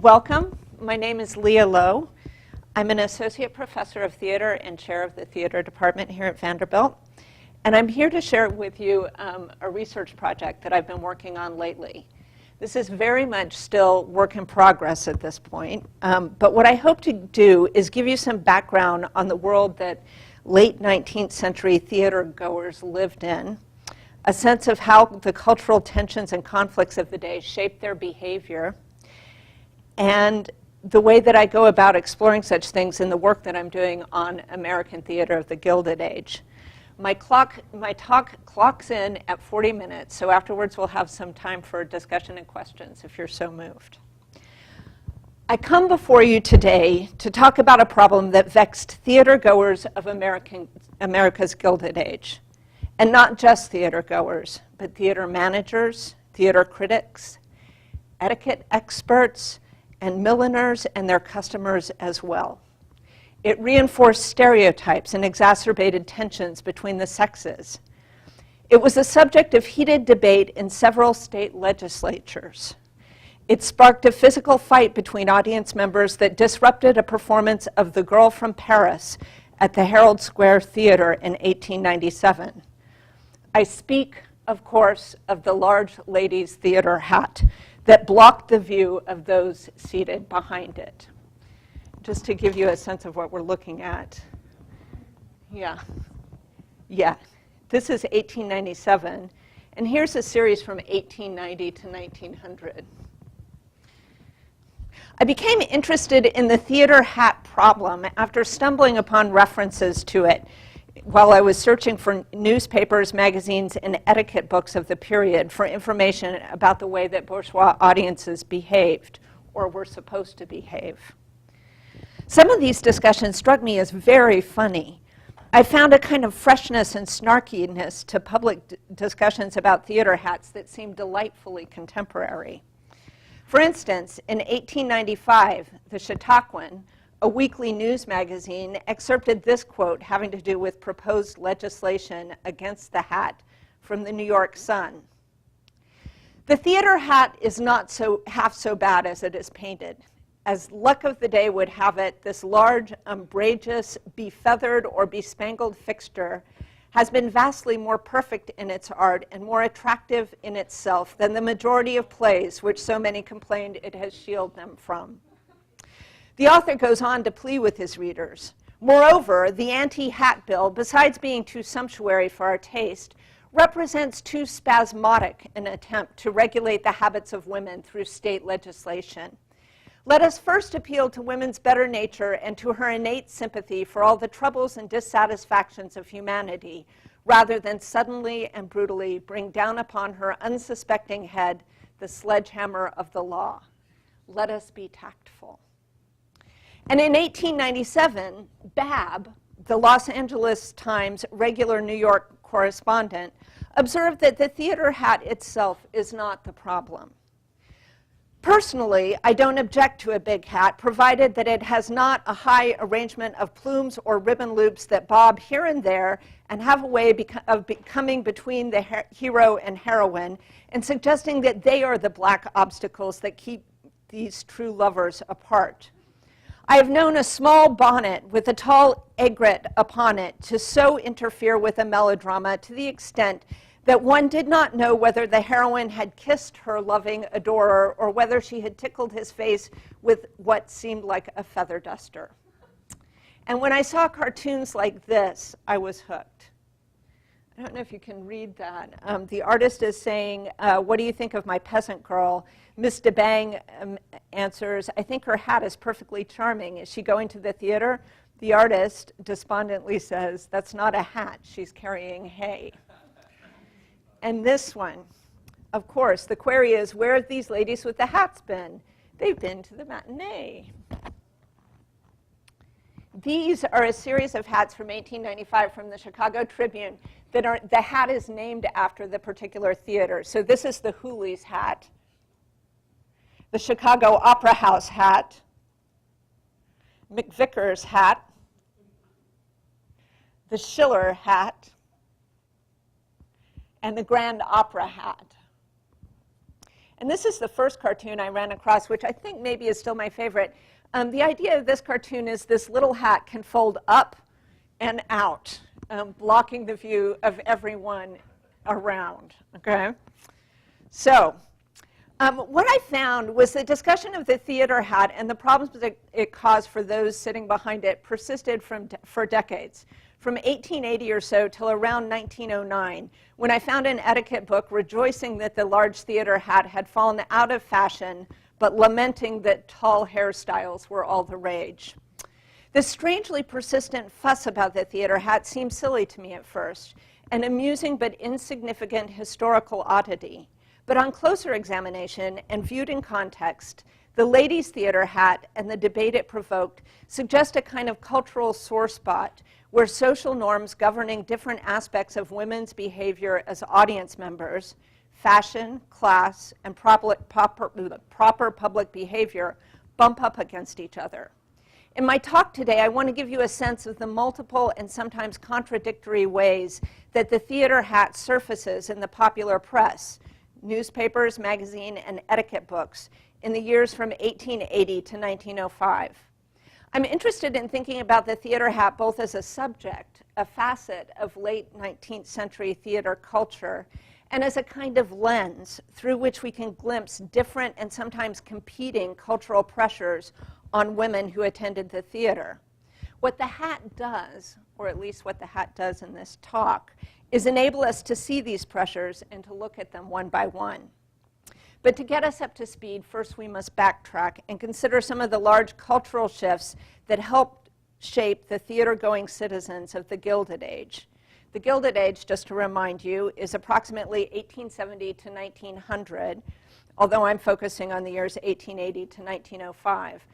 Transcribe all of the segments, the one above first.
Welcome. My name is Leah Lowe. I'm an associate professor of theater and chair of the theater department here at Vanderbilt. And I'm here to share with you a research project that I've been working on lately. This is very much still work in progress at this point. But what I hope to do is give you some background on the world that late 19th century theater goers lived in, a sense of how the cultural tensions and conflicts of the day shaped their behavior, and the way that I go about exploring such things in the work that I'm doing on American theater of the Gilded Age. My talk clocks in at 40 minutes, so afterwards we'll have some time for discussion and questions if you're so moved. I come before you today to talk about a problem that vexed theater goers of America's Gilded Age. And not just theater goers, but theater managers, theater critics, etiquette experts, and milliners and their customers as well. It reinforced stereotypes and exacerbated tensions between the sexes. It was a subject of heated debate in several state legislatures. It sparked a physical fight between audience members that disrupted a performance of The Girl from Paris at the Herald Square Theater in 1897. I speak, of course, of the large ladies' theater hat that blocked the view of those seated behind it. Just to give you a sense of what we're looking at. Yeah. This is 1897, and here's a series from 1890 to 1900. I became interested in the theater hat problem after stumbling upon references to it while I was searching for newspapers, magazines, and etiquette books of the period for information about the way that bourgeois audiences behaved or were supposed to behave. Some of these discussions struck me as very funny. I found a kind of freshness and snarkiness to public discussions about theater hats that seemed delightfully contemporary. For instance, in 1895, the Chautauquan, a weekly news magazine, excerpted this quote having to do with proposed legislation against the hat from the New York Sun. "The theater hat is not half so bad as it is painted. As luck of the day would have it, this large, umbrageous, befeathered, or bespangled fixture has been vastly more perfect in its art and more attractive in itself than the majority of plays which so many complained it has shielded them from." The author goes on to plead with his readers. Moreover, the anti-hat bill, besides being too sumptuary for our taste, represents too spasmodic an attempt to regulate the habits of women through state legislation. Let us first appeal to women's better nature and to her innate sympathy for all the troubles and dissatisfactions of humanity, rather than suddenly and brutally bring down upon her unsuspecting head the sledgehammer of the law. Let us be tactful. And in 1897, Babb, the Los Angeles Times regular New York correspondent, observed that the theater hat itself is not the problem. "Personally, I don't object to a big hat, provided that it has not a high arrangement of plumes or ribbon loops that bob here and there and have a way of coming between the hero and heroine and suggesting that they are the black obstacles that keep these true lovers apart. I have known a small bonnet with a tall aigrette upon it to so interfere with a melodrama to the extent that one did not know whether the heroine had kissed her loving adorer or whether she had tickled his face with what seemed like a feather duster. And when I saw cartoons like this, I was hooked." I don't know if you can read that. The artist is saying, "What do you think of my peasant girl?" Miss DeBang answers, "I think her hat is perfectly charming. Is she going to the theater?" The artist despondently says, "That's not a hat. She's carrying hay." And this one, of course, the query is, where have these ladies with the hats been? They've been to the matinee. These are a series of hats from 1895 from the Chicago Tribune the hat is named after the particular theater. So this is the Hooley's hat, the Chicago Opera House hat, McVicker's hat, the Schiller hat, and the Grand Opera hat. And this is the first cartoon I ran across, which I think maybe is still my favorite. The idea of this cartoon is this little hat can fold up and out, blocking the view of everyone around, okay? So what I found was the discussion of the theater hat and the problems that it caused for those sitting behind it persisted for decades, from 1880 or so till around 1909, when I found an etiquette book rejoicing that the large theater hat had fallen out of fashion, but lamenting that tall hairstyles were all the rage. This strangely persistent fuss about the theater hat seemed silly to me at first, an amusing but insignificant historical oddity. But on closer examination and viewed in context, the ladies' theater hat and the debate it provoked suggest a kind of cultural sore spot where social norms governing different aspects of women's behavior as audience members, fashion, class, and proper public behavior bump up against each other. In my talk today, I want to give you a sense of the multiple and sometimes contradictory ways that the theater hat surfaces in the popular press, newspapers, magazine, and etiquette books in the years from 1880 to 1905. I'm interested in thinking about the theater hat both as a subject, a facet of late 19th century theater culture, and as a kind of lens through which we can glimpse different and sometimes competing cultural pressures on women who attended the theater. What the hat does, or at least what the hat does in this talk, is enable us to see these pressures and to look at them one by one. But to get us up to speed, first we must backtrack and consider some of the large cultural shifts that helped shape the theater-going citizens of the Gilded Age. The Gilded Age, just to remind you, is approximately 1870 to 1900, although I'm focusing on the years 1880 to 1905.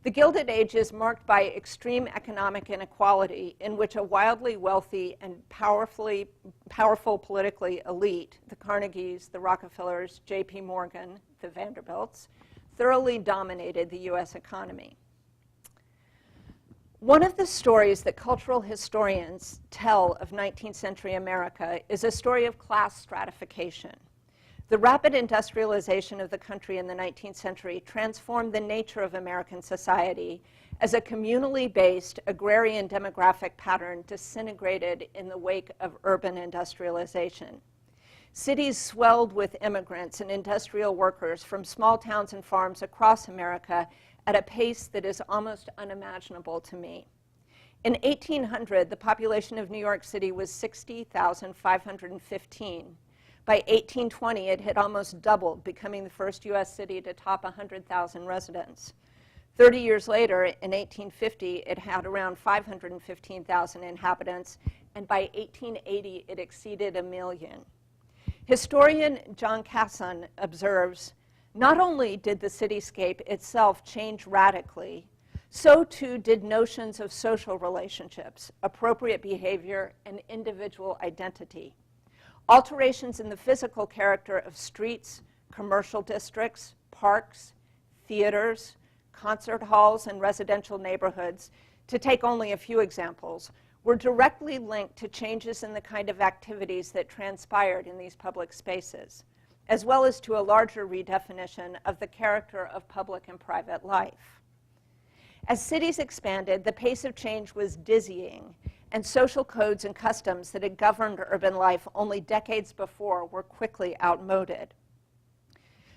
The Gilded Age is marked by extreme economic inequality in which a wildly wealthy and powerful politically elite, the Carnegies, the Rockefellers, J.P. Morgan, the Vanderbilts, thoroughly dominated the U.S. economy. One of the stories that cultural historians tell of 19th century America is a story of class stratification. The rapid industrialization of the country in the 19th century transformed the nature of American society as a communally based agrarian demographic pattern disintegrated in the wake of urban industrialization. Cities swelled with immigrants and industrial workers from small towns and farms across America at a pace that is almost unimaginable to me. In 1800, the population of New York City was 60,515. By 1820, it had almost doubled, becoming the first U.S. city to top 100,000 residents. 30 years later, in 1850, it had around 515,000 inhabitants, and by 1880, it exceeded 1 million. Historian John Casson observes, not only did the cityscape itself change radically, so too did notions of social relationships, appropriate behavior, and individual identity. Alterations in the physical character of streets, commercial districts, parks, theaters, concert halls, and residential neighborhoods, to take only a few examples, were directly linked to changes in the kind of activities that transpired in these public spaces, as well as to a larger redefinition of the character of public and private life. As cities expanded, the pace of change was dizzying, and social codes and customs that had governed urban life only decades before were quickly outmoded.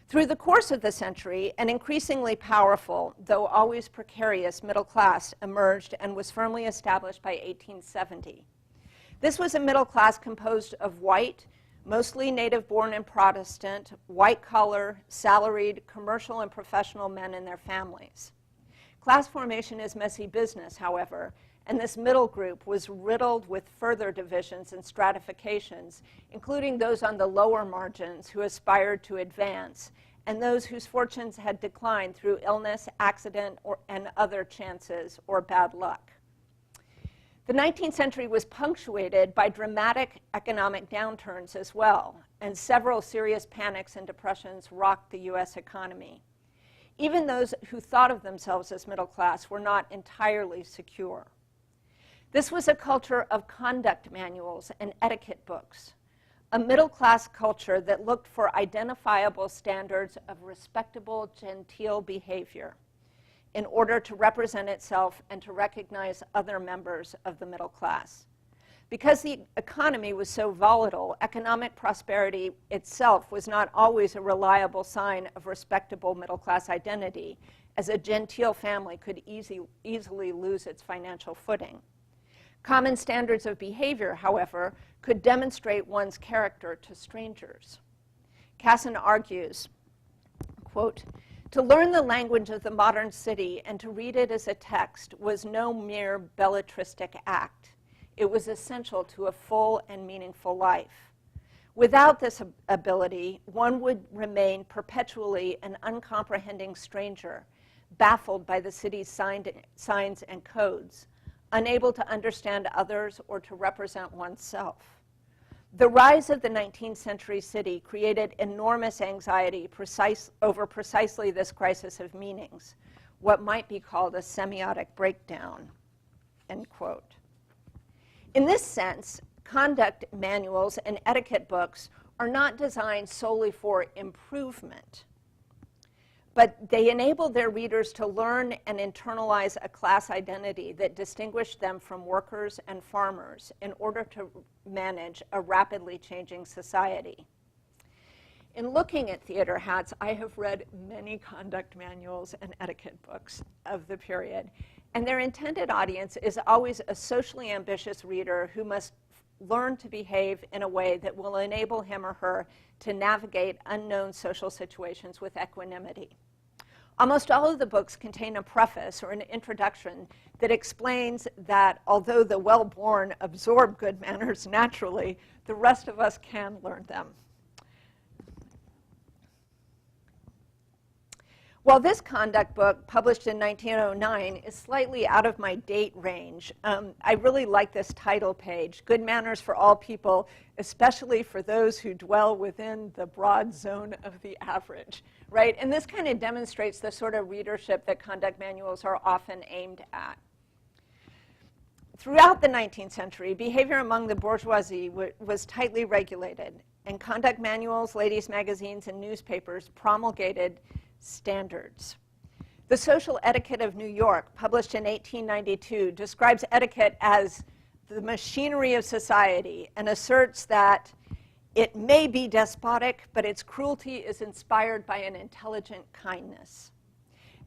Through the course of the century, an increasingly powerful, though always precarious, middle class emerged and was firmly established by 1870. This was a middle class composed of white, mostly native-born and Protestant, white-collar, salaried, commercial and professional men and their families. Class formation is messy business, however, and this middle group was riddled with further divisions and stratifications, including those on the lower margins who aspired to advance, and those whose fortunes had declined through illness, accident, and other chances or bad luck. The 19th century was punctuated by dramatic economic downturns as well, and several serious panics and depressions rocked the U.S. economy. Even those who thought of themselves as middle class were not entirely secure. This was a culture of conduct manuals and etiquette books, a middle-class culture that looked for identifiable standards of respectable, genteel behavior in order to represent itself and to recognize other members of the middle class. Because the economy was so volatile, economic prosperity itself was not always a reliable sign of respectable middle-class identity, as a genteel family could easily lose its financial footing. Common standards of behavior, however, could demonstrate one's character to strangers. Casson argues, quote, "To learn the language of the modern city and to read it as a text was no mere belletristic act. It was essential to a full and meaningful life. Without this ability, one would remain perpetually an uncomprehending stranger, baffled by the city's signs and codes, unable to understand others or to represent oneself. The rise of the 19th century city created enormous anxiety over precisely this crisis of meanings, what might be called a semiotic breakdown," end quote. In this sense, conduct manuals and etiquette books are not designed solely for improvement, but they enable their readers to learn and internalize a class identity that distinguished them from workers and farmers in order to manage a rapidly changing society. In looking at theater hats, I have read many conduct manuals and etiquette books of the period, and their intended audience is always a socially ambitious reader who must learn to behave in a way that will enable him or her to navigate unknown social situations with equanimity. Almost all of the books contain a preface or an introduction that explains that although the well-born absorb good manners naturally, the rest of us can learn them. While this conduct book, published in 1909, is slightly out of my date range, I really like this title page, "Good Manners for All People, Especially for Those Who Dwell Within the Broad Zone of the Average," right? And this kind of demonstrates the sort of readership that conduct manuals are often aimed at. Throughout the 19th century, behavior among the bourgeoisie was tightly regulated, and conduct manuals, ladies' magazines, and newspapers promulgated standards. The Social Etiquette of New York, published in 1892, describes etiquette as the machinery of society and asserts that it may be despotic, but its cruelty is inspired by an intelligent kindness.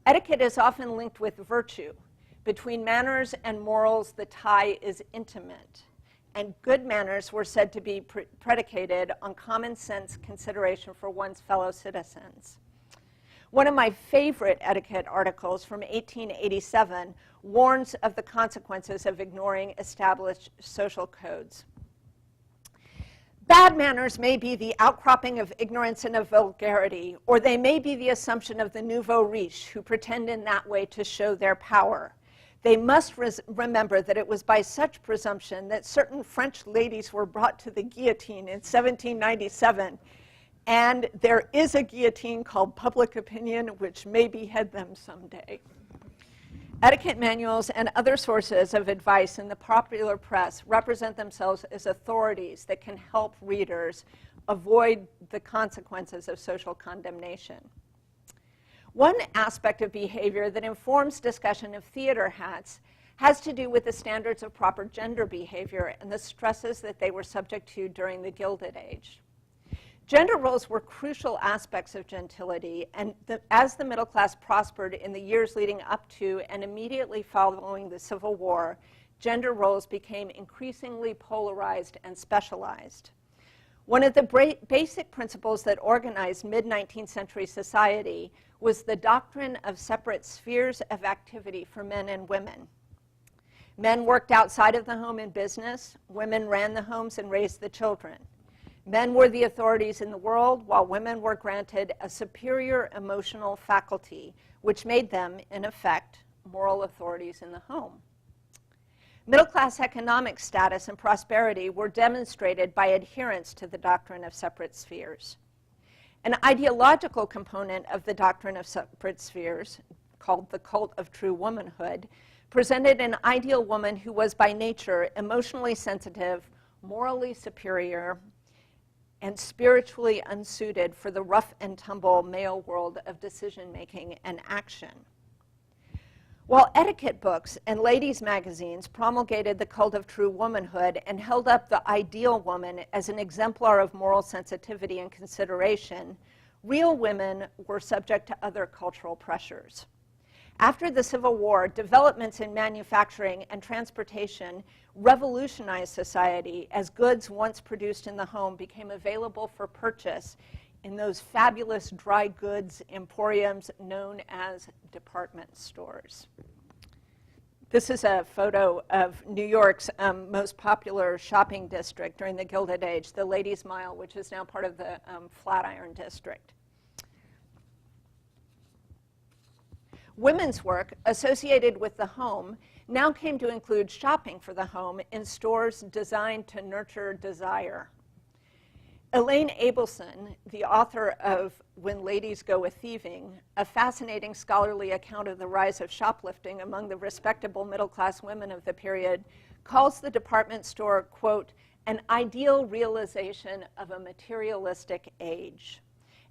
Etiquette is often linked with virtue. Between manners and morals, the tie is intimate, and good manners were said to be predicated on common sense consideration for one's fellow citizens. One of my favorite etiquette articles from 1887 warns of the consequences of ignoring established social codes. "Bad manners may be the outcropping of ignorance and of vulgarity, or they may be the assumption of the nouveau riche who pretend in that way to show their power. They must remember that it was by such presumption that certain French ladies were brought to the guillotine in 1797, and there is a guillotine called public opinion which may behead them someday." Etiquette manuals and other sources of advice in the popular press represent themselves as authorities that can help readers avoid the consequences of social condemnation. One aspect of behavior that informs discussion of theater hats has to do with the standards of proper gender behavior and the stresses that they were subject to during the Gilded Age. Gender roles were crucial aspects of gentility, and as the middle class prospered in the years leading up to and immediately following the Civil War, gender roles became increasingly polarized and specialized. One of the basic principles that organized mid-19th century society was the doctrine of separate spheres of activity for men and women. Men worked outside of the home in business, women ran the homes and raised the children. Men were the authorities in the world, while women were granted a superior emotional faculty, which made them, in effect, moral authorities in the home. Middle-class economic status and prosperity were demonstrated by adherence to the doctrine of separate spheres. An ideological component of the doctrine of separate spheres, called the cult of true womanhood, presented an ideal woman who was by nature emotionally sensitive, morally superior, and spiritually unsuited for the rough and tumble male world of decision-making and action. While etiquette books and ladies' magazines promulgated the cult of true womanhood and held up the ideal woman as an exemplar of moral sensitivity and consideration, real women were subject to other cultural pressures. After the Civil War, developments in manufacturing and transportation revolutionized society as goods once produced in the home became available for purchase in those fabulous dry goods emporiums known as department stores. This is a photo of New York's most popular shopping district during the Gilded Age, the Ladies' Mile, which is now part of the Flatiron District. Women's work associated with the home now came to include shopping for the home in stores designed to nurture desire. Elaine Abelson, the author of When Ladies Go A-Thieving, a fascinating scholarly account of the rise of shoplifting among the respectable middle-class women of the period, calls the department store, quote, an ideal realization of a materialistic age,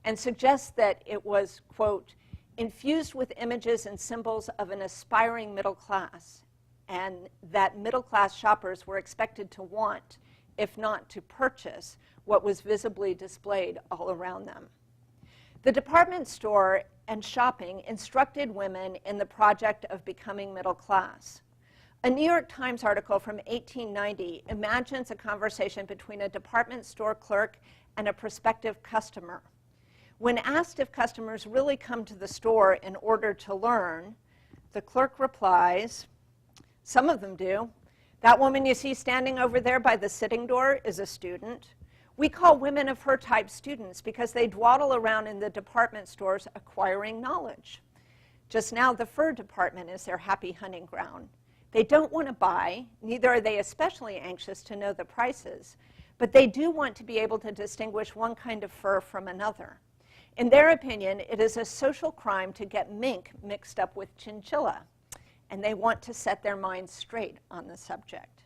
and suggests that it was, quote, infused with images and symbols of an aspiring middle class, and that middle-class shoppers were expected to want, if not to purchase, what was visibly displayed all around them. The department store and shopping instructed women in the project of becoming middle class. A New York Times article from 1890 imagines a conversation between a department store clerk and a prospective customer. When asked if customers really come to the store in order to learn, the clerk replies, some of them do. That woman you see standing over there by the sitting door is a student. We call women of her type students because they dawdle around in the department stores acquiring knowledge. Just now, the fur department is their happy hunting ground. They don't want to buy, neither are they especially anxious to know the prices, but they do want to be able to distinguish one kind of fur from another. In their opinion, it is a social crime to get mink mixed up with chinchilla, and they want to set their minds straight on the subject.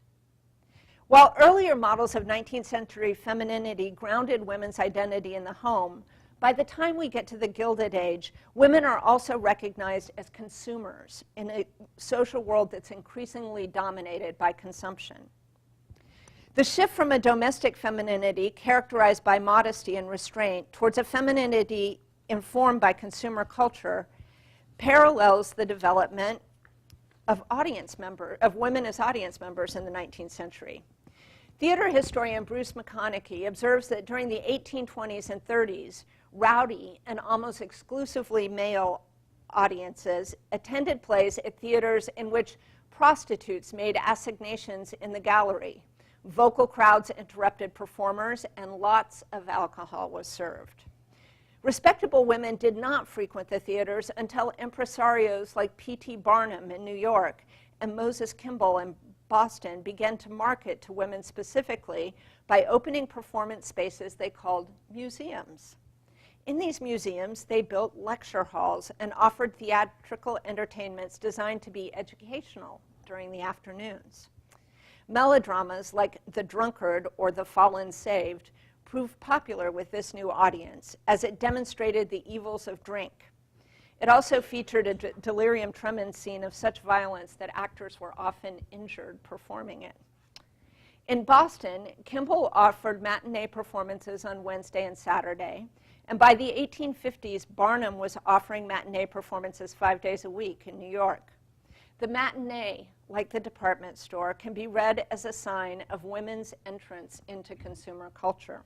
While earlier models of 19th century femininity grounded women's identity in the home, by the time we get to the Gilded Age, women are also recognized as consumers in a social world that's increasingly dominated by consumption. The shift from a domestic femininity characterized by modesty and restraint towards a femininity informed by consumer culture parallels the development of women as audience members in the 19th century. Theater historian Bruce McConaughey observes that during the 1820s and 30s, rowdy and almost exclusively male audiences attended plays at theaters in which prostitutes made assignations in the gallery. Vocal crowds interrupted performers, and lots of alcohol was served. Respectable women did not frequent the theaters until impresarios like P.T. Barnum in New York and Moses Kimball in Boston began to market to women specifically by opening performance spaces they called museums. In these museums, they built lecture halls and offered theatrical entertainments designed to be educational during the afternoons. Melodramas like The Drunkard or The Fallen Saved proved popular with this new audience as it demonstrated the evils of drink. It also featured a delirium tremens scene of such violence that actors were often injured performing it. In Boston, Kimball offered matinee performances on Wednesday and Saturday, and by the 1850s, Barnum was offering matinee performances 5 days a week in New York. The matinee, like the department store, can be read as a sign of women's entrance into consumer culture.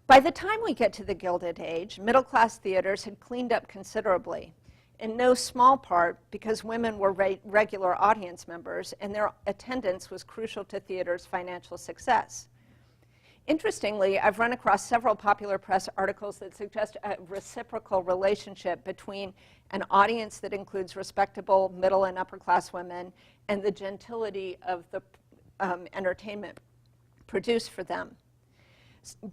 By the time we get to the Gilded Age, middle-class theaters had cleaned up considerably, in no small part because women were regular audience members and their attendance was crucial to theater's financial success. Interestingly, I've run across several popular press articles that suggest a reciprocal relationship between an audience that includes respectable middle and upper-class women and the gentility of the entertainment produced for them.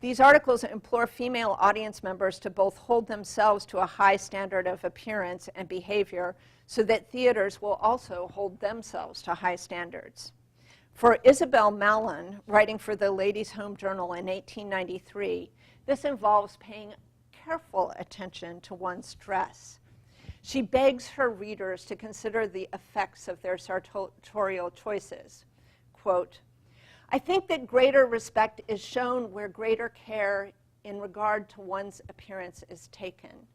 These articles implore female audience members to both hold themselves to a high standard of appearance and behavior so that theaters will also hold themselves to high standards. For Isabel Mallon, writing for the Ladies' Home Journal in 1893, this involves paying careful attention to one's dress. She begs her readers to consider the effects of their sartorial choices. Quote, "I think that greater respect is shown where greater care in regard to one's appearance is taken.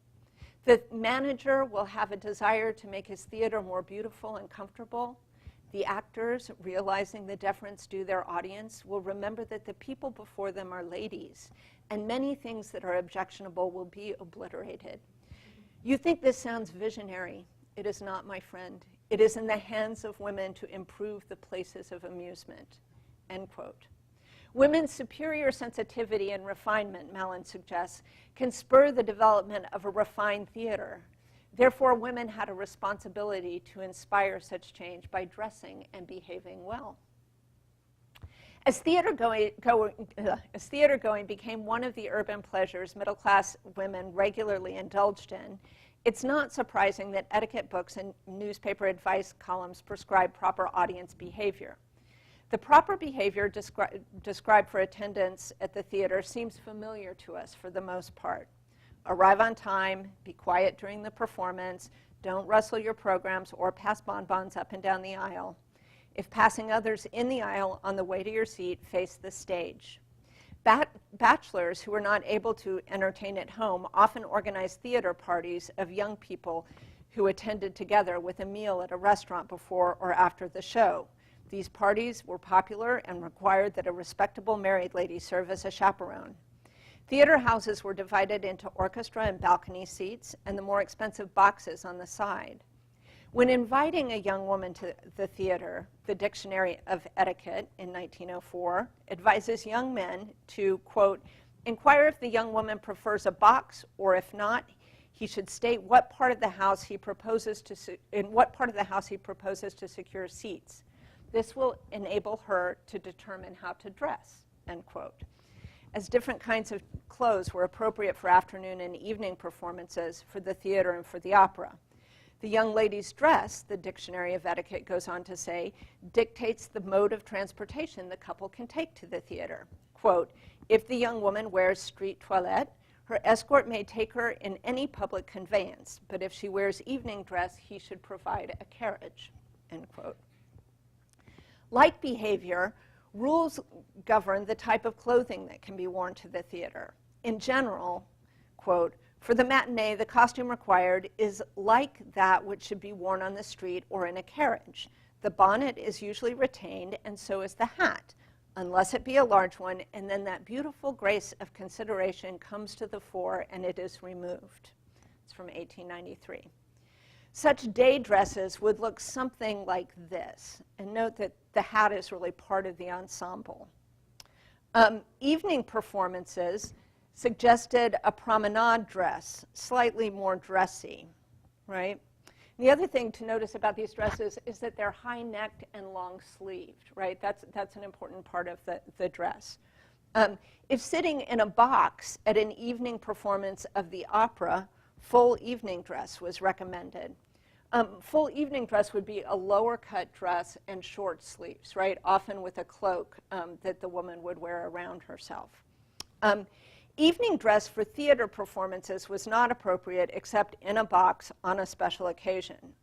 The manager will have a desire to make his theater more beautiful and comfortable. The actors, realizing the deference due their audience, will remember that the people before them are ladies, and many things that are objectionable will be obliterated. You think this sounds visionary. It is not, my friend. It is in the hands of women to improve the places of amusement." End quote. Women's superior sensitivity and refinement, Mallon suggests, can spur the development of a refined theater. Therefore, women had a responsibility to inspire such change by dressing and behaving well. As theater going became one of the urban pleasures middle-class women regularly indulged in, it's not surprising that etiquette books and newspaper advice columns prescribe proper audience behavior. The proper behavior described for attendance at the theater seems familiar to us for the most part. Arrive on time, be quiet during the performance, don't rustle your programs or pass bonbons up and down the aisle. If passing others in the aisle on the way to your seat, face the stage. Bachelors who were not able to entertain at home often organized theater parties of young people who attended together with a meal at a restaurant before or after the show. These parties were popular and required that a respectable married lady serve as a chaperone. Theater houses were divided into orchestra and balcony seats and the more expensive boxes on the side. When inviting a young woman to the theater, the Dictionary of Etiquette in 1904 advises young men to, quote, "inquire if the young woman prefers a box, or if not, he should state what part of the house he proposes to in what part of the house he proposes to secure seats. This will enable her to determine how to dress," end quote. As different kinds of clothes were appropriate for afternoon and evening performances for the theater and for the opera. The young lady's dress, the Dictionary of Etiquette goes on to say, dictates the mode of transportation the couple can take to the theater. Quote, "If the young woman wears street toilette, her escort may take her in any public conveyance, but if she wears evening dress, he should provide a carriage," end quote. Like behavior, rules govern the type of clothing that can be worn to the theater. In general, quote, "For the matinee, the costume required is like that which should be worn on the street or in a carriage. The bonnet is usually retained, and so is the hat, unless it be a large one, and then that beautiful grace of consideration comes to the fore and it is removed." It's from 1893. Such day dresses would look something like this, and note that the hat is really part of the ensemble. Evening performances suggested a promenade dress, slightly more dressy, right? And the other thing to notice about these dresses is that they're high-necked and long-sleeved, right? That's an important part of the dress. If sitting in a box at an evening performance of the opera, full evening dress was recommended. Full evening dress would be a lower cut dress and short sleeves, right? Often with a cloak that the woman would wear around herself. Evening dress for theater performances was not appropriate except in a box on a special occasion.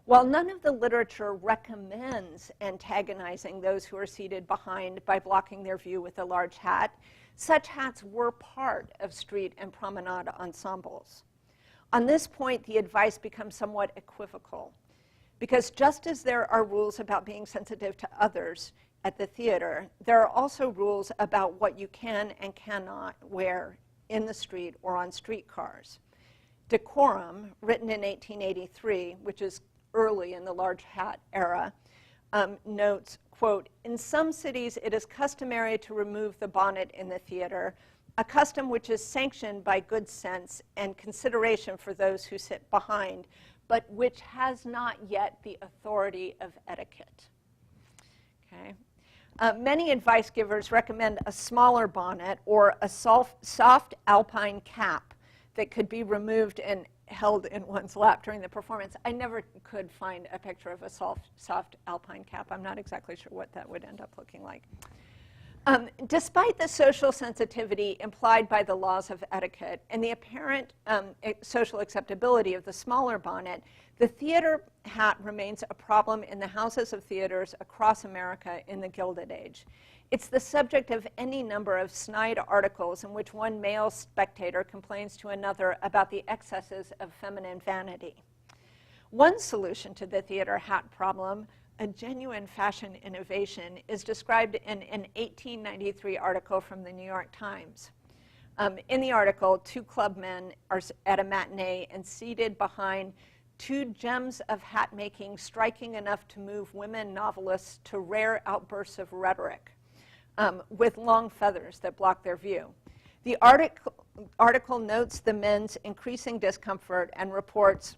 While none of the literature recommends antagonizing those who are seated behind by blocking their view with a large hat, such hats were part of street and promenade ensembles. On this point, the advice becomes somewhat equivocal, because just as there are rules about being sensitive to others at the theater, there are also rules about what you can and cannot wear in the street or on streetcars. Decorum, written in 1883, which is early in the large hat era, notes, quote, "In some cities it is customary to remove the bonnet in the theater, a custom which is sanctioned by good sense and consideration for those who sit behind, but which has not yet the authority of etiquette." Okay. Many advice givers recommend a smaller bonnet or a soft alpine cap that could be removed and held in one's lap during the performance. I never could find a picture of a soft alpine cap. I'm not exactly sure what that would end up looking like. Despite the social sensitivity implied by the laws of etiquette and the apparent social acceptability of the smaller bonnet, the theater hat remains a problem in the houses of theaters across America in the Gilded Age. It's the subject of any number of snide articles in which one male spectator complains to another about the excesses of feminine vanity. One solution to the theater hat problem, a genuine fashion innovation, is described in an 1893 article from the New York Times. In the article, two club men are at a matinee and seated behind two gems of hat making striking enough to move women novelists to rare outbursts of rhetoric with long feathers that block their view. The article notes the men's increasing discomfort and reports,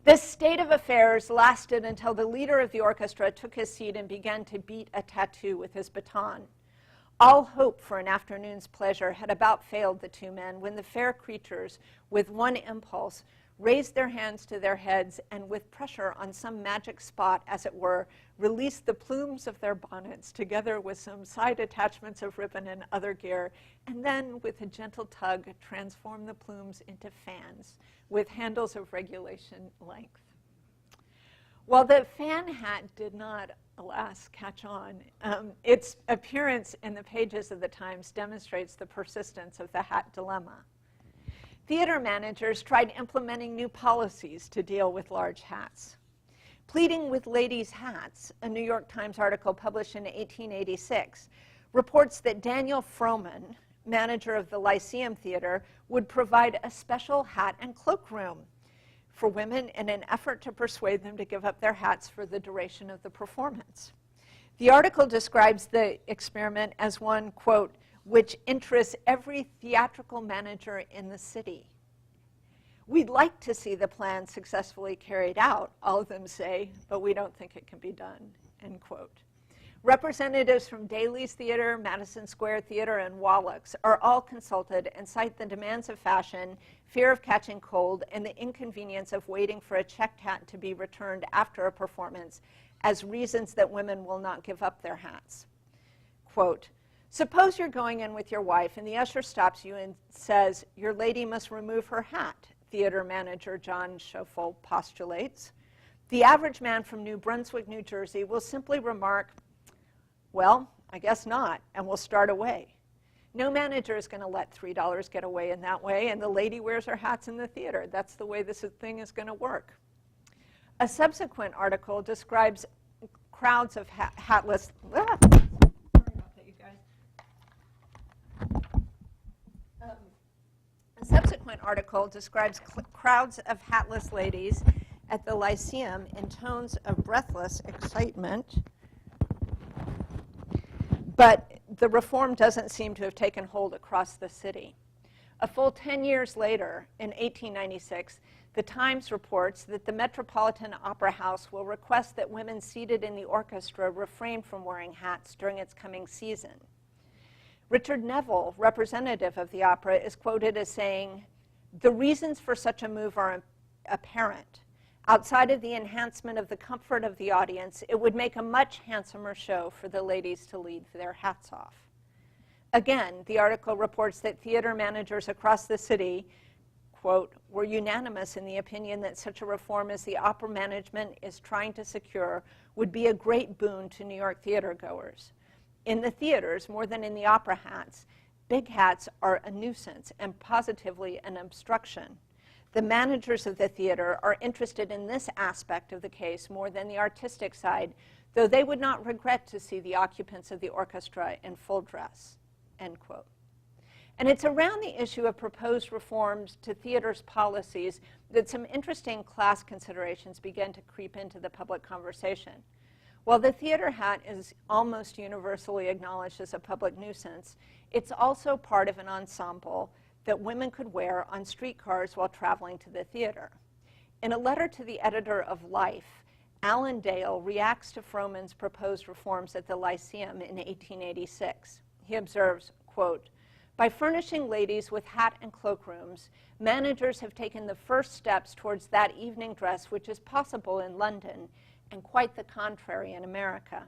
"This state of affairs lasted until the leader of the orchestra took his seat and began to beat a tattoo with his baton. All hope for an afternoon's pleasure had about failed the two men when the fair creatures, with one impulse, raised their hands to their heads and with pressure on some magic spot, as it were, released the plumes of their bonnets together with some side attachments of ribbon and other gear, and then with a gentle tug transformed the plumes into fans with handles of regulation length." While the fan hat did not, alas, catch on, its appearance in the pages of the Times demonstrates the persistence of the hat dilemma. Theater managers tried implementing new policies to deal with large hats. Pleading with ladies' hats, a New York Times article published in 1886, reports that Daniel Frohman, manager of the Lyceum Theater, would provide a special hat and cloak room for women in an effort to persuade them to give up their hats for the duration of the performance. The article describes the experiment as one, quote, "which interests every theatrical manager in the city. We'd like to see the plan successfully carried out," all of them say, "but we don't think it can be done," end quote. Representatives from Daly's Theater, Madison Square Theater, and Wallach's are all consulted and cite the demands of fashion, fear of catching cold, and the inconvenience of waiting for a checked hat to be returned after a performance as reasons that women will not give up their hats. Quote, "Suppose you're going in with your wife and the usher stops you and says, 'Your lady must remove her hat,'" theater manager John Schoeffel postulates. "The average man from New Brunswick, New Jersey will simply remark, 'Well, I guess not,' and will start away. No manager is going to let $3 get away in that way, and the lady wears her hats in the theater. That's the way this thing is going to work." A subsequent article describes crowds of hatless... Sorry about that, you guys. A subsequent article describes crowds of hatless ladies at the Lyceum in tones of breathless excitement. But the reform doesn't seem to have taken hold across the city. A full 10 years later, in 1896, the Times reports that the Metropolitan Opera House will request that women seated in the orchestra refrain from wearing hats during its coming season. Richard Neville, representative of the opera, is quoted as saying, "The reasons for such a move are apparent. Outside of the enhancement of the comfort of the audience, it would make a much handsomer show for the ladies to leave their hats off." Again, the article reports that theater managers across the city, quote, "were unanimous in the opinion that such a reform as the opera management is trying to secure would be a great boon to New York theater goers. In the theaters, more than in the opera hats, big hats are a nuisance and positively an obstruction. The managers of the theater are interested in this aspect of the case more than the artistic side, though they would not regret to see the occupants of the orchestra in full dress," end quote. And it's around the issue of proposed reforms to theater's policies that some interesting class considerations begin to creep into the public conversation. While the theater hat is almost universally acknowledged as a public nuisance, it's also part of an ensemble that women could wear on streetcars while traveling to the theater. In a letter to the editor of Life, Alan Dale reacts to Frohman's proposed reforms at the Lyceum in 1886. He observes, quote, By furnishing ladies with hat and cloak rooms, managers have taken the first steps towards that evening dress which is possible in London and quite the contrary in America.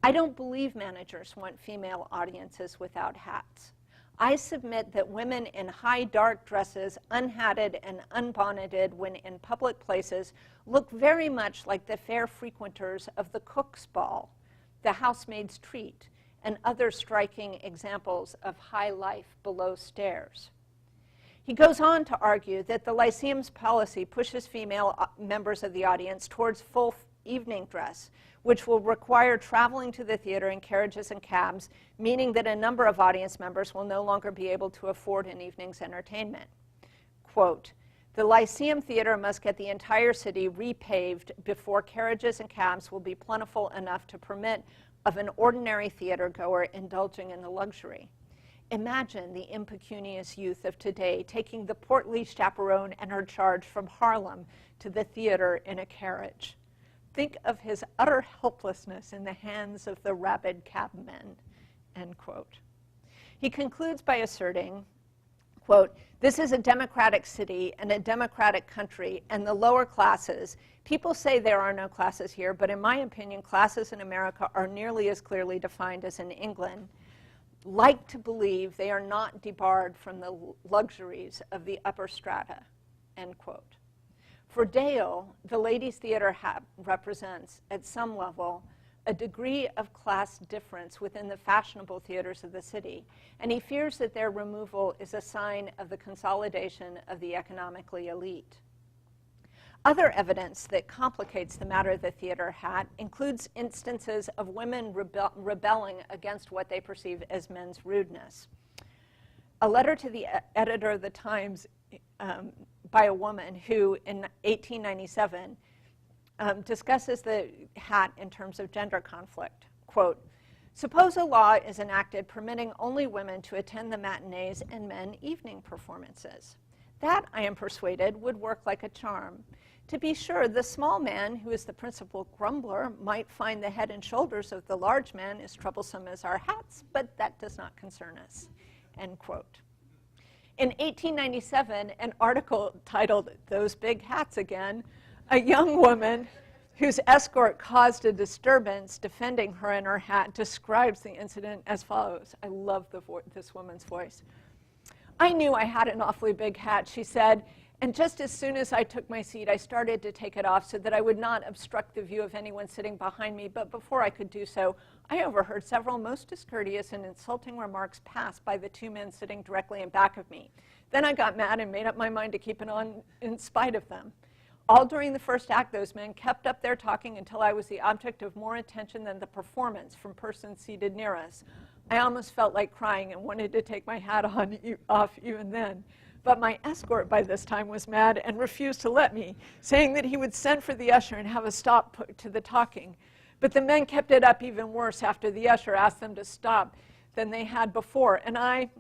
I don't believe managers want female audiences without hats. I submit that women in high dark dresses, unhatted and unbonneted when in public places, look very much like the fair frequenters of the cook's ball, the housemaid's treat, and other striking examples of high life below stairs. He goes on to argue that the Lyceum's policy pushes female members of the audience towards full evening dress, which will require traveling to the theater in carriages and cabs, meaning that a number of audience members will no longer be able to afford an evening's entertainment. Quote, "The Lyceum Theater must get the entire city repaved before carriages and cabs will be plentiful enough to permit of an ordinary theater goer indulging in the luxury. Imagine the impecunious youth of today taking the portly chaperone and her charge from Harlem to the theater in a carriage. Think of his utter helplessness in the hands of the rabid cabmen," end quote. He concludes by asserting, quote, "This is a democratic city and a democratic country, and the lower classes, people say there are no classes here, but in my opinion, classes in America are nearly as clearly defined as in England, like to believe they are not debarred from the luxuries of the upper strata," end quote. For Dale, the ladies' theater hat represents, at some level, a degree of class difference within the fashionable theaters of the city, and he fears that their removal is a sign of the consolidation of the economically elite. Other evidence that complicates the matter of the theater hat includes instances of women rebelling against what they perceive as men's rudeness. A letter to the editor of the Times by a woman who, in 1897, discusses the hat in terms of gender conflict. Quote, "Suppose a law is enacted permitting only women to attend the matinees and men evening performances. That, I am persuaded, would work like a charm. To be sure, the small man, who is the principal grumbler, might find the head and shoulders of the large man as troublesome as our hats, but that does not concern us," end quote. In 1897, an article titled "Those Big Hats Again," a young woman whose escort caused a disturbance defending her and her hat describes the incident as follows. I love this woman's voice. "I knew I had an awfully big hat," she said, "and just as soon as I took my seat, I started to take it off so that I would not obstruct the view of anyone sitting behind me, but before I could do so, I overheard several most discourteous and insulting remarks passed by the two men sitting directly in back of me. Then I got mad and made up my mind to keep it on in spite of them. All during the first act, those men kept up their talking until I was the object of more attention than the performance from persons seated near us. I almost felt like crying and wanted to take my hat off even then. But my escort by this time was mad and refused to let me, saying that he would send for the usher and have a stop put to the talking. But the men kept it up even worse after the usher asked them to stop than they had before, and I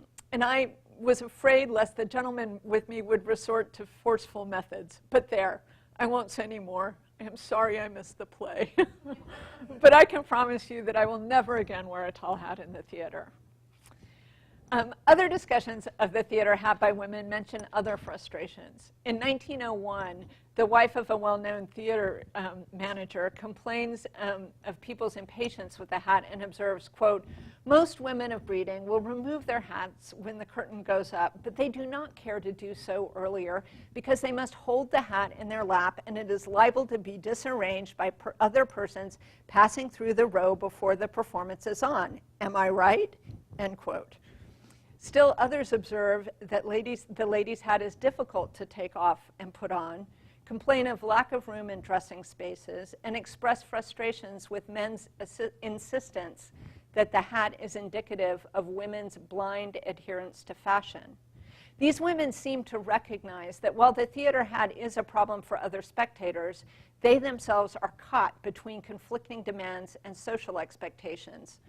was afraid lest the gentleman with me would resort to forceful methods. But there, I won't say any more. I am sorry I missed the play. But I can promise you that I will never again wear a tall hat in the theater." Other discussions of the theater hat by women mention other frustrations. In 1901, the wife of a well-known theater manager complains of people's impatience with the hat and observes, quote, "Most women of breeding will remove their hats when the curtain goes up, but they do not care to do so earlier because they must hold the hat in their lap and it is liable to be disarranged by other persons passing through the row before the performance is on. Am I right?" End quote. Still, others observe that the lady's hat is difficult to take off and put on, complain of lack of room in dressing spaces, and express frustrations with men's insistence that the hat is indicative of women's blind adherence to fashion. These women seem to recognize that while the theater hat is a problem for other spectators, they themselves are caught between conflicting demands and social expectations.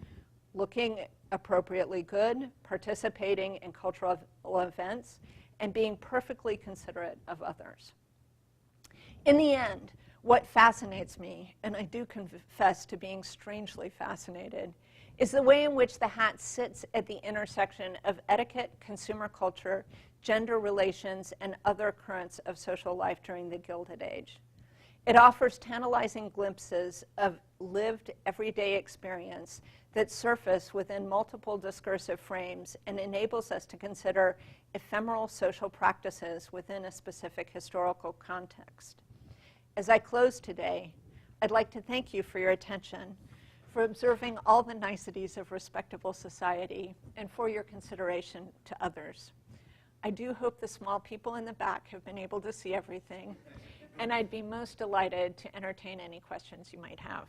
Looking appropriately good, participating in cultural events, and being perfectly considerate of others. In the end, what fascinates me, and I do confess to being strangely fascinated, is the way in which the hat sits at the intersection of etiquette, consumer culture, gender relations, and other currents of social life during the Gilded Age. It offers tantalizing glimpses of lived everyday experience that surface within multiple discursive frames and enables us to consider ephemeral social practices within a specific historical context. As I close today, I'd like to thank you for your attention, for observing all the niceties of respectable society, and for your consideration to others. I do hope the small people in the back have been able to see everything, and I'd be most delighted to entertain any questions you might have.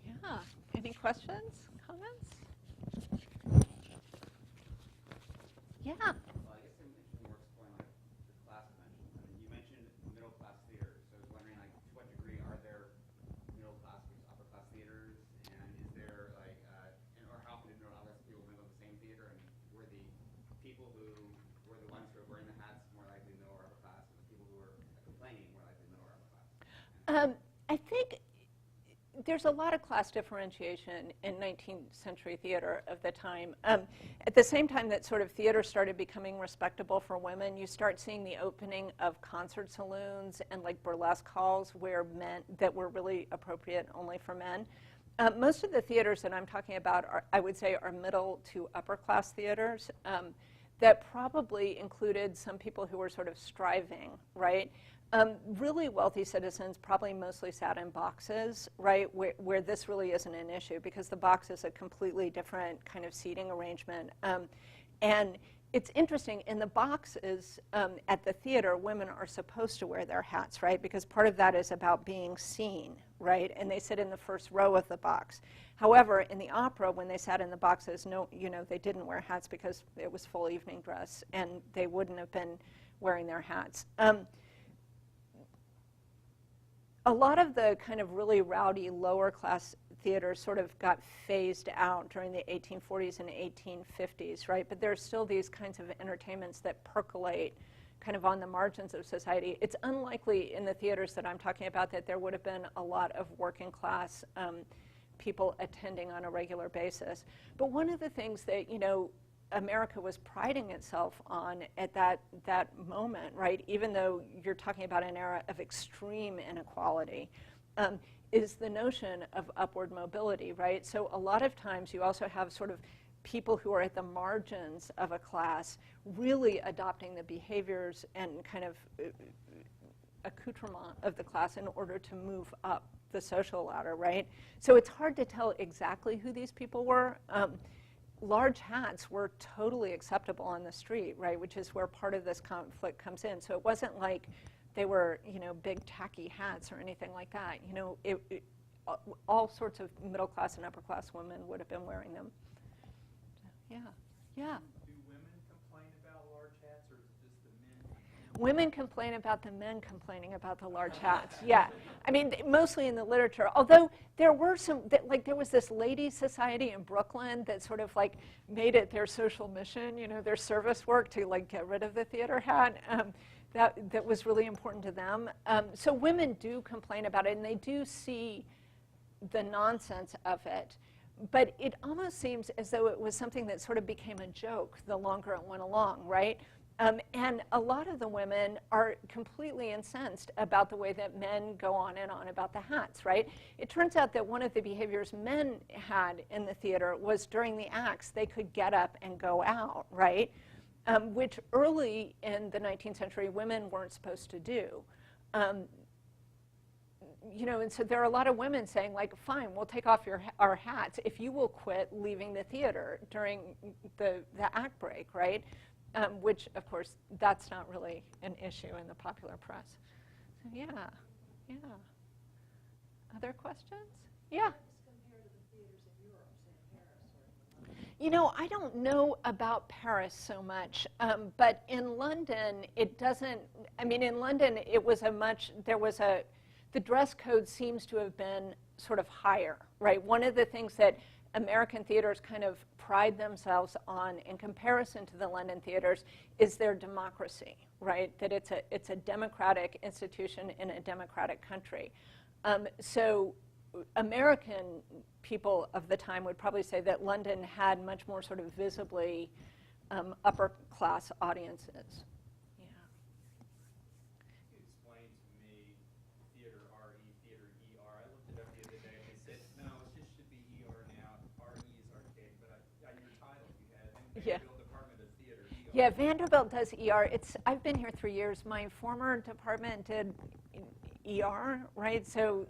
Yeah, any questions, comments? Yeah. Well, I guess I'm interested in Marc's point on the class dimension. I mean, you mentioned middle-class theater, so I was wondering, like, to what degree are there middle-class versus upper-class theaters, and is there, like, or how often do middle-class people mingle in the same theater? I mean, were the people who were the ones who were wearing the hats more likely middle or upper-class, and the people who were complaining more likely middle or upper-class? I think there's a lot of class differentiation in 19th century theater of the time. At the same time that sort of theater started becoming respectable for women, you start seeing the opening of concert saloons and like burlesque halls where that were really appropriate only for men. Most of the theaters that I'm talking about are, I would say, are middle to upper class theaters that probably included some people who were sort of striving, right? Really wealthy citizens probably mostly sat in boxes, right, where this really isn't an issue because the box is a completely different kind of seating arrangement. And it's interesting, in the boxes at the theater, women are supposed to wear their hats, right, because part of that is about being seen, right, and they sit in the first row of the box. However, in the opera, when they sat in the boxes, no, you know, they didn't wear hats because it was full evening dress, and they wouldn't have been wearing their hats. A lot of the kind of really rowdy lower class theaters sort of got phased out during the 1840s and 1850s, right? But there's still these kinds of entertainments that percolate kind of on the margins of society. It's unlikely in the theaters that I'm talking about that there would have been a lot of working class people attending on a regular basis. But one of the things that, you know, America was priding itself on at that moment, right, even though you're talking about an era of extreme inequality, is the notion of upward mobility, right? So a lot of times you also have sort of people who are at the margins of a class really adopting the behaviors and kind of accoutrement of the class in order to move up the social ladder, right? So it's hard to tell exactly who these people were. Large hats were totally acceptable on the street, right, which is where part of this conflict comes in. So it wasn't like they were, you know, big tacky hats or anything like that. You know, all sorts of middle class and upper class women would have been wearing them. So, yeah. Do women complain about large hats, or is it just the men? Women complain about the men complaining about the large hats. Yeah, I mean, mostly in the literature. Although there were some, like there was this ladies' society in Brooklyn that sort of like made it their social mission, you know, their service work to like get rid of the theater hat. That was really important to them. So women do complain about it, and they do see the nonsense of it. But it almost seems as though it was something that sort of became a joke the longer it went along, right? And a lot of the women are completely incensed about the way that men go on and on about the hats, right? It turns out that one of the behaviors men had in the theater was during the acts, they could get up and go out, right? Which early in the 19th century, women weren't supposed to do. You know, and so there are a lot of women saying, like, fine, we'll take off our hats if you will quit leaving the theater during the act break, right? Which, of course, that's not really an issue in the popular press. So, yeah. Other questions? Yeah. You know, I don't know about Paris so much, but in London, it doesn't, I mean, in London, it was the dress code seems to have been sort of higher, right? One of the things that American theaters kind of pride themselves on in comparison to the London theaters is their democracy, right? That it's a democratic institution in a democratic country. So American people of the time would probably say that London had much more sort of visibly upper class audiences. Yeah. Can you explain to me theater R-E, theater E-R? I looked it up the other day and they said, no, it just should be E-R now. R-E is archaic, but on your title you had Vanderbilt Department of Theater, E-R. Yeah, Vanderbilt does ER. I've been here 3 years. My former department did ER, right? So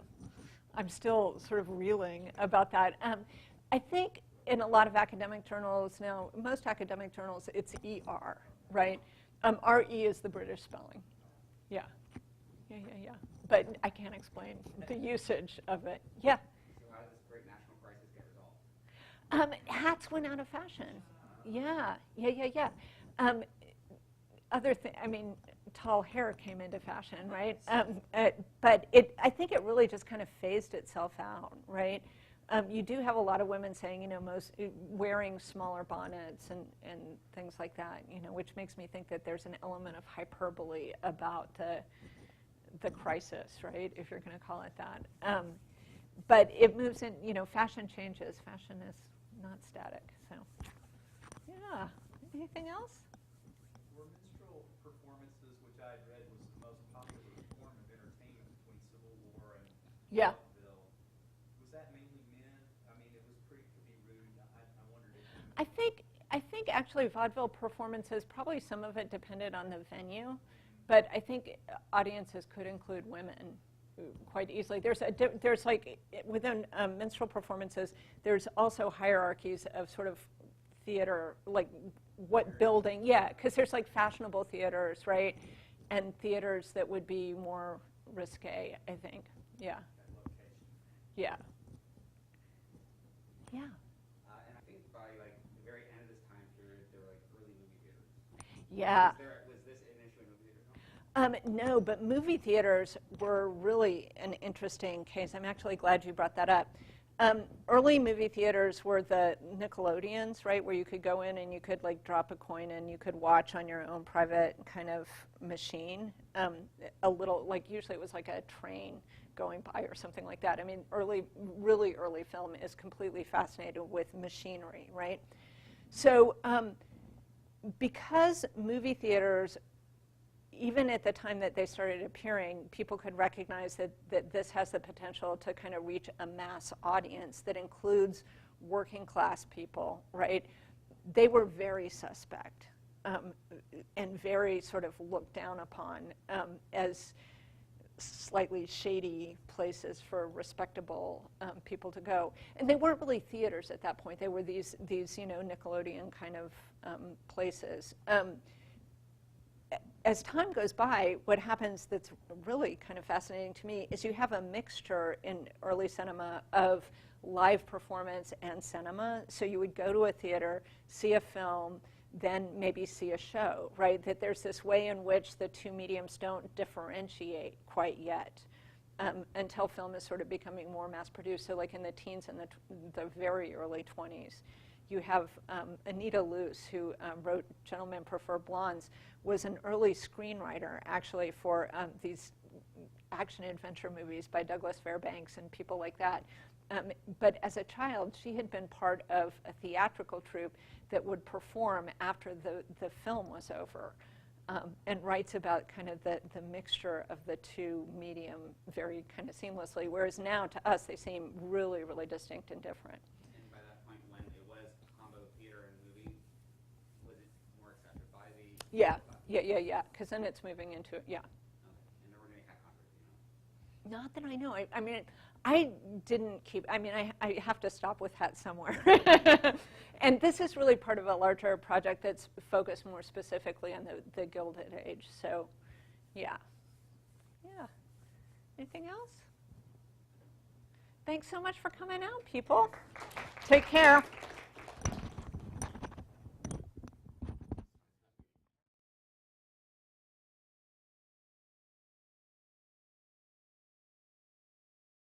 I'm still sort of reeling about that. I think in a lot of academic journals now, most academic journals, it's ER, right? RE is the British spelling. Yeah. Yeah. But I can't explain the usage of it. Yeah. So how did this great national crisis get resolved? Hats went out of fashion. Yeah. Tall hair came into fashion, right? But I think it really just kind of phased itself out, right? You do have a lot of women saying, most wearing smaller bonnets and things like that, which makes me think that there's an element of hyperbole about the crisis, right? If you're going to call it that. But it moves in, fashion changes. Fashion is not static, so yeah. Anything else? Were minstrel performances, which I had read was the most popular form of entertainment between Civil War and vaudeville, was that mainly men? I mean, it was could be rude. I wondered if... I think actually vaudeville performances, probably some of it depended on the venue, but I think audiences could include women quite easily. There's like, within minstrel performances, there's also hierarchies of sort of theater, like what building, because there's like fashionable theaters, right? And theaters that would be more risque, I think. Yeah. Yeah. And I think by like the very end of this time period, there were like early movie theaters. Yeah. Was this an issue in movie theaters? No, but movie theaters were really an interesting case. I'm actually glad you brought that up. Early movie theaters were the Nickelodeons, right, where you could go in and you could like drop a coin and you could watch on your own private kind of machine. A little, like usually it was like a train going by or something like that. I mean, really early film is completely fascinated with machinery, right? So because movie theaters, even at the time that they started appearing, people could recognize that this has the potential to kind of reach a mass audience that includes working class people, right? They were very suspect and very sort of looked down upon as slightly shady places for respectable people to go. And they weren't really theaters at that point. They were these Nickelodeon kind of places. As time goes by, what happens that's really kind of fascinating to me is you have a mixture in early cinema of live performance and cinema. So you would go to a theater, see a film, then maybe see a show, right? That there's this way in which the two mediums don't differentiate quite yet until film is sort of becoming more mass produced. So like in the teens and the very early 20s. You have Anita Luce, who wrote Gentlemen Prefer Blondes, was an early screenwriter, actually, for these action-adventure movies by Douglas Fairbanks and people like that. But as a child, she had been part of a theatrical troupe that would perform after the film was over, and writes about kind of the mixture of the two medium very kind of seamlessly, whereas now, to us, they seem really, really distinct and different. By that point, when it was combo theater and movie, was it more accepted by the... Yeah, because then it's moving into, Okay. And there weren't any cat controversies, Not that I know. I mean, I didn't keep, I have to stop with hats somewhere. And this is really part of a larger project that's focused more specifically on the Gilded Age. So, yeah. Anything else? Thanks so much for coming out, people. Take care.